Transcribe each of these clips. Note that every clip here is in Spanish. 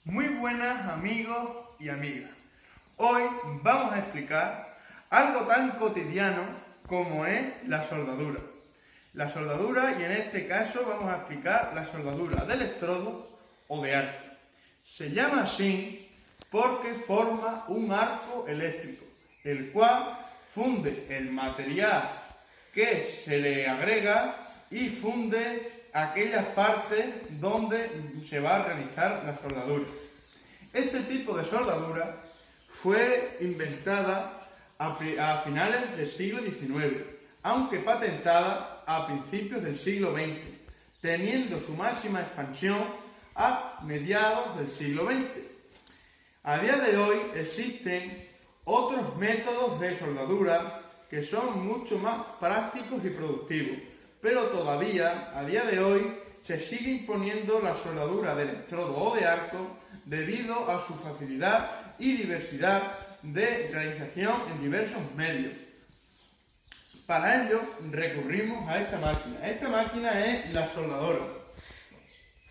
Muy buenas amigos y amigas. Hoy vamos a explicar algo tan cotidiano como es la soldadura. La soldadura, y en este caso vamos a explicar la soldadura de electrodo o de arco. Se llama así porque forma un arco eléctrico, el cual funde el material que se le agrega y funde aquellas partes donde se va a realizar la soldadura. Este tipo de soldadura fue inventada a finales del siglo XIX, aunque patentada a principios del siglo XX, teniendo su máxima expansión a mediados del siglo XX. A día de hoy existen otros métodos de soldadura que son mucho más prácticos y productivos, pero todavía, a día de hoy, se sigue imponiendo la soldadura de electrodo o de arco debido a su facilidad y diversidad de realización en diversos medios. Para ello recurrimos a esta máquina. Esta máquina es la soldadora.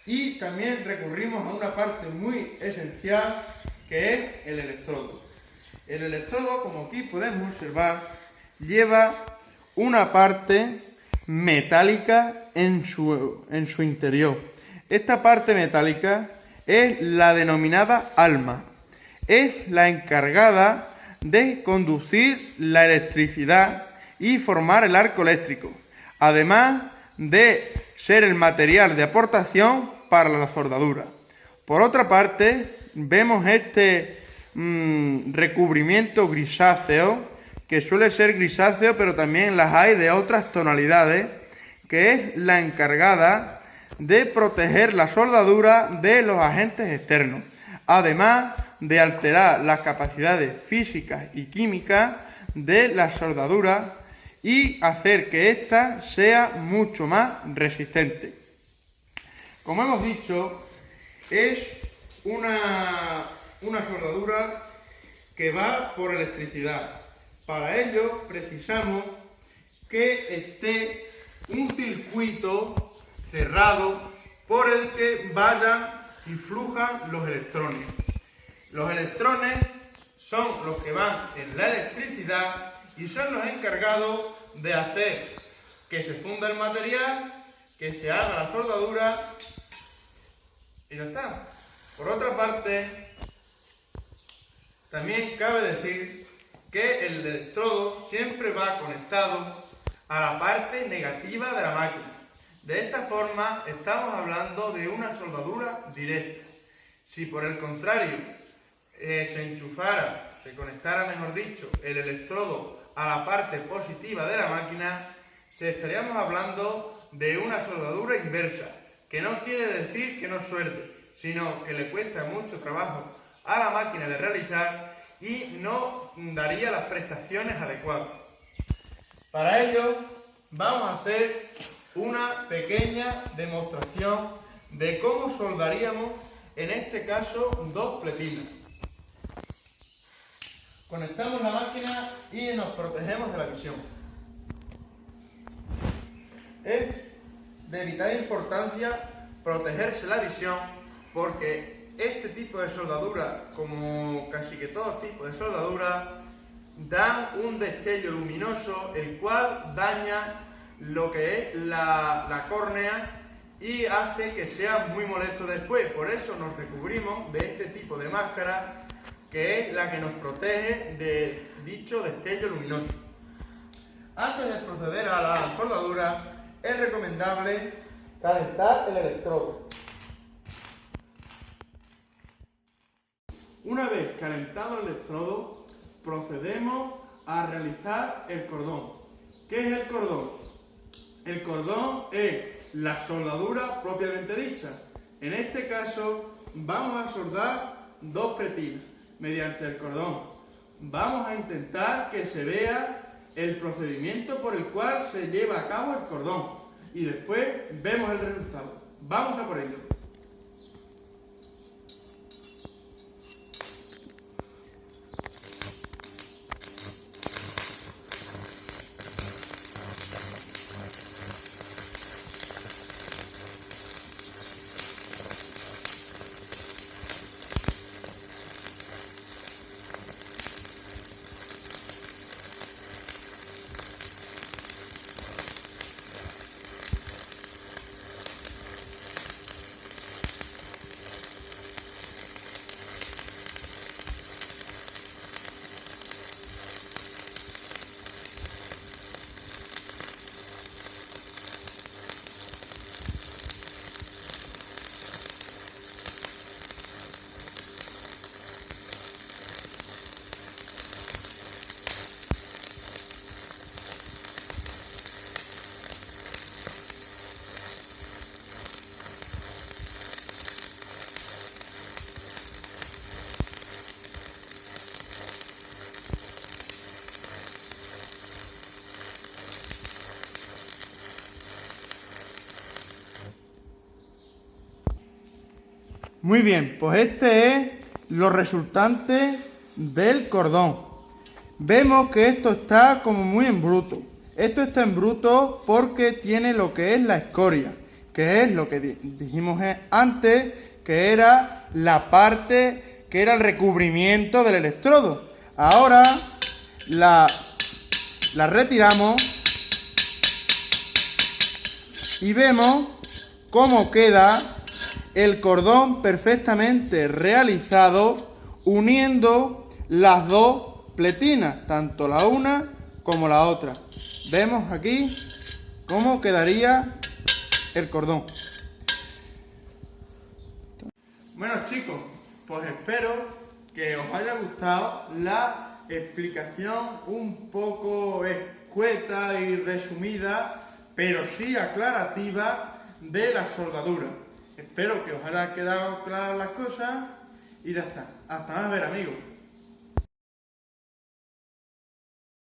Y también recurrimos a una parte muy esencial que es el electrodo. El electrodo, como aquí podemos observar, lleva una parte metálica en su interior. Esta parte metálica es la denominada alma. Es la encargada de conducir la electricidad y formar el arco eléctrico, además de ser el material de aportación para la soldadura. Por otra parte, vemos este recubrimiento grisáceo, que suele ser grisáceo, pero también las hay de otras tonalidades, que es la encargada de proteger la soldadura de los agentes externos, además de alterar las capacidades físicas y químicas de la soldadura y hacer que ésta sea mucho más resistente. Como hemos dicho, es una soldadura que va por electricidad. Para ello precisamos que esté un circuito cerrado por el que vayan y flujan los electrones. Los electrones son los que van en la electricidad y son los encargados de hacer que se funda el material, que se haga la soldadura y ya está. Por otra parte, también cabe decir que el electrodo siempre va conectado a la parte negativa de la máquina. De esta forma estamos hablando de una soldadura directa. Si por el contrario se conectara, mejor dicho, el electrodo a la parte positiva de la máquina, estaríamos hablando de una soldadura inversa, que no quiere decir que no suelde, sino que le cuesta mucho trabajo a la máquina de realizar y no daría las prestaciones adecuadas. Para ello vamos a hacer una pequeña demostración de cómo soldaríamos, en este caso, dos pletinas. Conectamos la máquina y nos protegemos de la visión. Es de vital importancia protegerse la visión porque este tipo de soldadura, como casi que todo tipo de soldadura, dan un destello luminoso el cual daña lo que es la córnea y hace que sea muy molesto después. Por eso nos recubrimos de este tipo de máscara, que es la que nos protege de dicho destello luminoso. Antes de proceder a la soldadura, es recomendable calentar el electrodo. Una vez calentado el electrodo, procedemos a realizar el cordón. ¿Qué es el cordón? El cordón es la soldadura propiamente dicha. En este caso vamos a soldar dos pletinas mediante el cordón. Vamos a intentar que se vea el procedimiento por el cual se lleva a cabo el cordón y después vemos el resultado. Vamos a por ello. Muy bien, pues este es los resultantes del cordón. Vemos que esto está como muy en bruto. Esto está en bruto porque tiene lo que es la escoria, que es lo que dijimos antes, que era la parte, que era el recubrimiento del electrodo. Ahora la retiramos y vemos cómo queda el cordón perfectamente realizado uniendo las dos pletinas, tanto la una como la otra. Vemos aquí cómo quedaría el cordón. Bueno chicos, pues espero que os haya gustado la explicación un poco escueta y resumida, pero sí aclarativa de la soldadura. Espero que os haya quedado claras las cosas y ya está. Hasta más ver, amigos.